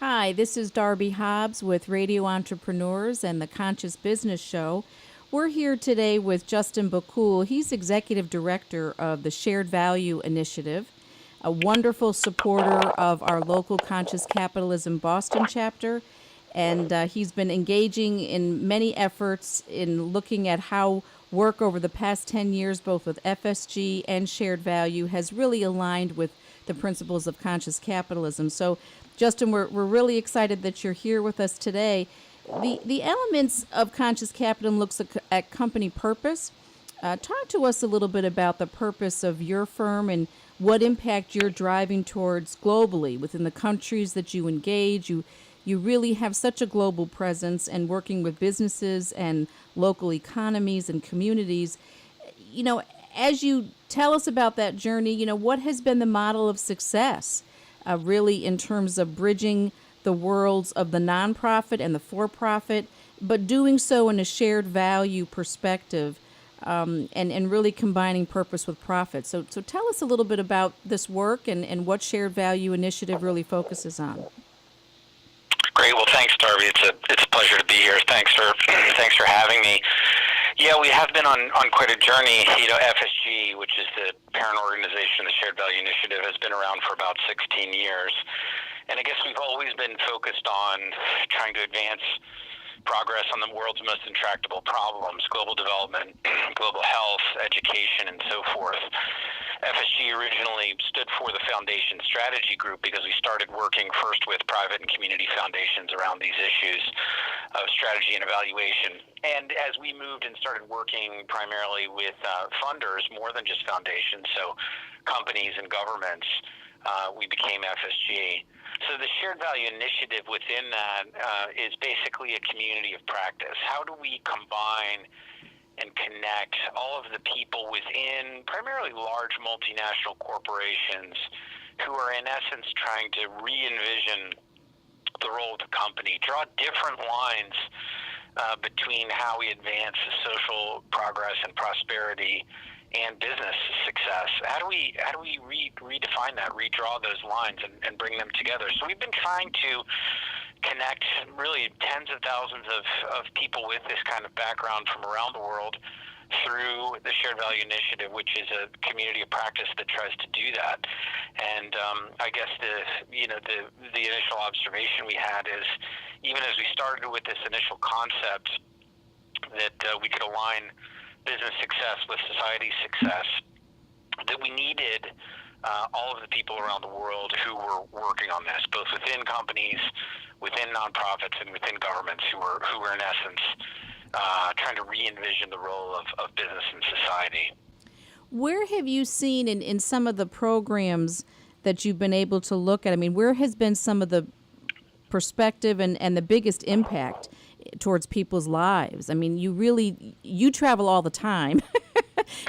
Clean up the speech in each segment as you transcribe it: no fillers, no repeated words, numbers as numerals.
Hi, this is Darby Hobbs with Radio Entrepreneurs and the Conscious Business Show. We're here today with Justin Bakule. He's Executive Director of the Shared Value Initiative, a wonderful supporter of our local Conscious Capitalism Boston chapter, and he's been engaging in many efforts in looking at how work over the past 10 years, both with FSG and Shared Value, has really aligned with the principles of conscious capitalism. So, Justin, we're really excited that you're here with us today. The elements of conscious capitalism looks at company purpose. Talk to us a little bit about the purpose of your firm and what impact you're driving towards globally within the countries that you engage. You really have such a global presence and working with businesses and local economies and communities. You know, as you tell us about that journey, what has been the model of success, really in terms of bridging the worlds of the nonprofit and the for-profit, but doing so in a shared value perspective, and really combining purpose with profit. So tell us a little bit about this work and what Shared Value Initiative really focuses on. Great. Well, thanks, Darby. It's a pleasure to be here. Thanks for having me. Yeah, we have been on quite a journey. FSG, which is the parent organization, the Shared Value Initiative, has been around for about 16 years. And I guess we've always been focused on trying to advance progress on the world's most intractable problems: global development, global health, education, and so forth. FSG originally stood for the Foundation Strategy Group because we started working first with private and community foundations around these issues of strategy and evaluation. And as we moved and started working primarily with funders, more than just foundations, so companies and governments, we became FSG. So the Shared Value Initiative within that is basically a community of practice. How do we combine and connect all of the people within primarily large multinational corporations who are in essence trying to re-envision the role of the company, draw different lines between how we advance social progress and prosperity and business success. How do we redefine that, redraw those lines, and bring them together? So we've been trying to connect really tens of thousands of people with this kind of background from around the world through the Shared Value Initiative, which is a community of practice that tries to do that. And I guess the initial observation we had is, even as we started with this initial concept that we could align business success with society success, that we needed all of the people around the world who were working on this, both within companies, within nonprofits, and within governments, who were in essence trying to re-envision the role of business in society. Where have you seen in some of the programs that you've been able to look at, where has been some of the perspective and the biggest impact towards people's lives? You travel all the time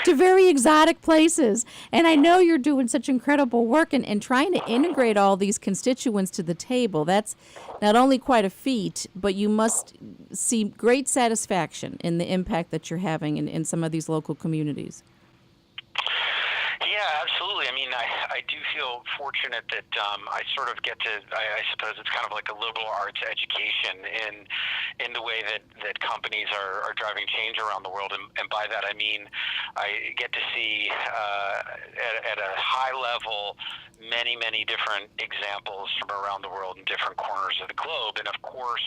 to very exotic places, and I know you're doing such incredible work and trying to integrate all these constituents to the table. That's not only quite a feat, but you must see great satisfaction in the impact that you're having in some of these local communities. Yeah, absolutely. I do feel fortunate that I sort of get to, I suppose it's kind of like a liberal arts education in the way that companies are driving change around the world. And by that, I mean I get to see at a high level many, many different examples from around the world in different corners of the globe. And of course,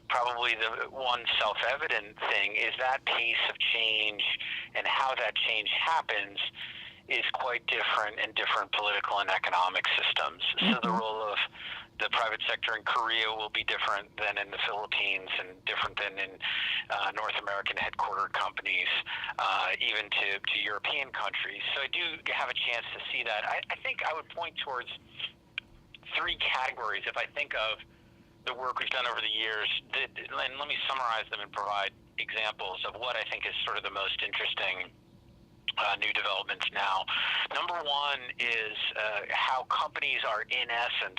probably the one self-evident thing is that pace of change and how that change happens is quite different in different political and economic systems. So the role of the private sector in Korea will be different than in the Philippines and different than in North American headquartered companies, even to European countries. So I do have a chance to see that. I think I would point towards three categories if I think of the work we've done over the years. And let me summarize them and provide examples of what I think is sort of the most interesting new developments now. Number one is how companies are, in essence,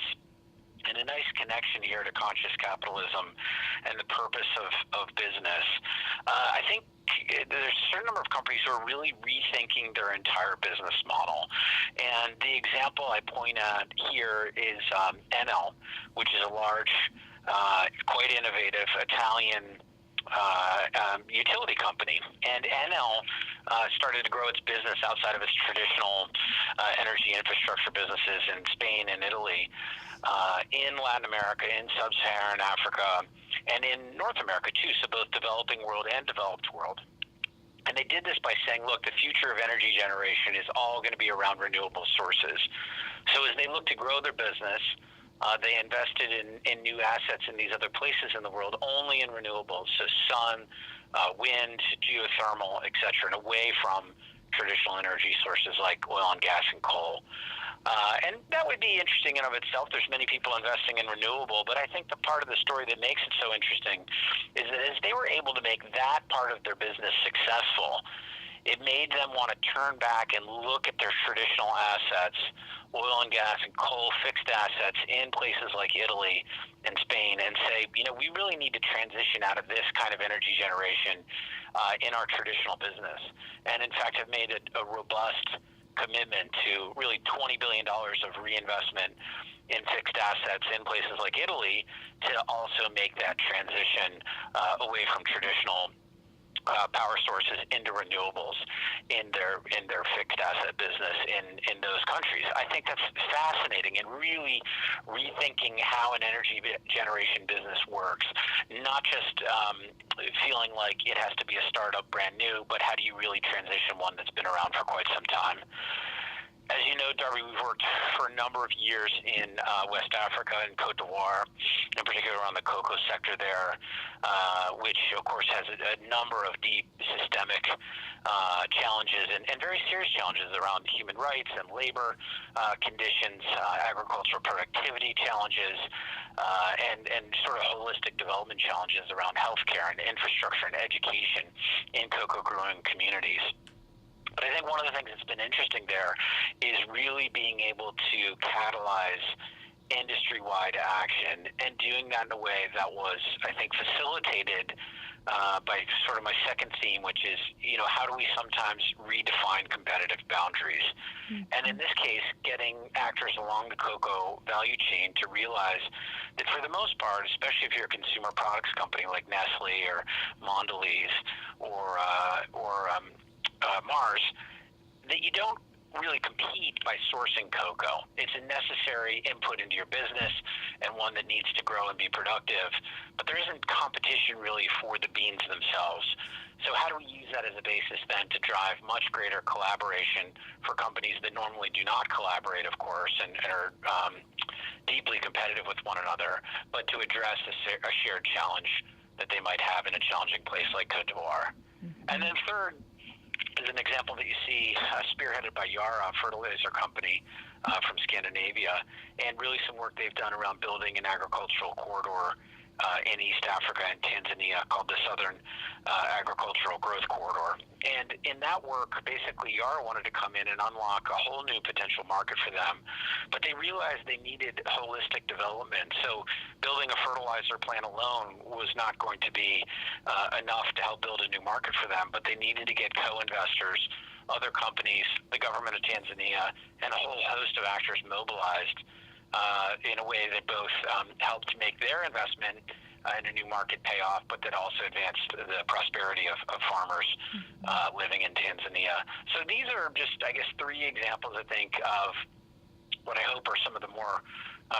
and a nice connection here to conscious capitalism and the purpose of business. I think there's a certain number of companies who are really rethinking their entire business model. And the example I point at here is Enel, which is a large, quite innovative Italian utility company. And Enel started to grow its business outside of its traditional energy infrastructure businesses in Spain and Italy, in Latin America, in sub-Saharan Africa, and in North America too, so both developing world and developed world. And they did this by saying, look, the future of energy generation is all going to be around renewable sources. So as they look to grow their business, they invested in new assets in these other places in the world, only in renewables, so sun, wind, geothermal, et cetera, and away from traditional energy sources like oil and gas and coal. And that would be interesting in of itself. There's many people investing in renewable, but I think the part of the story that makes it so interesting is that as they were able to make that part of their business successful, it made them want to turn back and look at their traditional assets, oil and gas and coal fixed assets in places like Italy and Spain, and say, we really need to transition out of this kind of energy generation in our traditional business. And in fact, have made a robust commitment to really $20 billion of reinvestment in fixed assets in places like Italy to also make that transition away from traditional power sources into renewables in their fixed asset business in those countries. I think that's fascinating and really rethinking how an energy generation business works, not just feeling like it has to be a startup brand new, but how do you really transition one that's been around for quite some time. As you know, Darby, we've worked for a number of years in West Africa and Cote d'Ivoire, in particular around the cocoa sector there, which, of course, has a number of deep systemic challenges and very serious challenges around human rights and labor conditions, agricultural productivity challenges, and sort of holistic development challenges around healthcare and infrastructure and education in cocoa growing communities. But I think one of the things that's been interesting there is really being able to catalyze industry-wide action and doing that in a way that was, I think, facilitated by sort of my second theme, which is, how do we sometimes redefine competitive boundaries? Mm-hmm. And in this case, getting actors along the cocoa value chain to realize that for the most part, especially if you're a consumer products company like Nestle or Mondelez or Mars, that you don't really compete by sourcing cocoa. It's a necessary input into your business and one that needs to grow and be productive, but there isn't competition really for the beans themselves. So how do we use that as a basis then to drive much greater collaboration for companies that normally do not collaborate, of course, and are deeply competitive with one another, but to address a shared challenge that they might have in a challenging place like Cote d'Ivoire. Mm-hmm. And then third is an example that you see spearheaded by Yara, a fertilizer company from Scandinavia, and really some work they've done around building an agricultural corridor in East Africa and Tanzania called the Southern Agricultural Growth Corridor. And in that work, basically Yara wanted to come in and unlock a whole new potential market for them, but they realized they needed holistic development. So building a fertilizer plant alone was not going to be enough to help build a new market for them, but they needed to get co-investors, other companies, the government of Tanzania, and a whole host of actors mobilized in a way that both helped make their investment in a new market pay off, but that also advanced the prosperity of farmers living in Tanzania. So these are just, I guess, three examples, I think, of what I hope are some of the more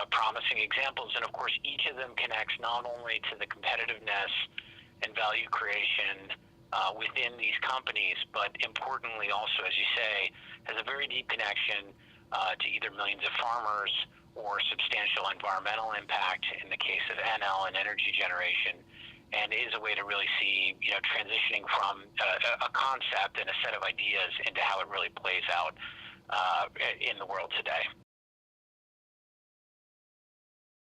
promising examples. And, of course, each of them connects not only to the competitiveness and value creation within these companies, but importantly also, as you say, has a very deep connection to either millions of farmers or substantial environmental impact in the case of NL and energy generation, and is a way to really see, transitioning from a concept and a set of ideas into how it really plays out in the world today.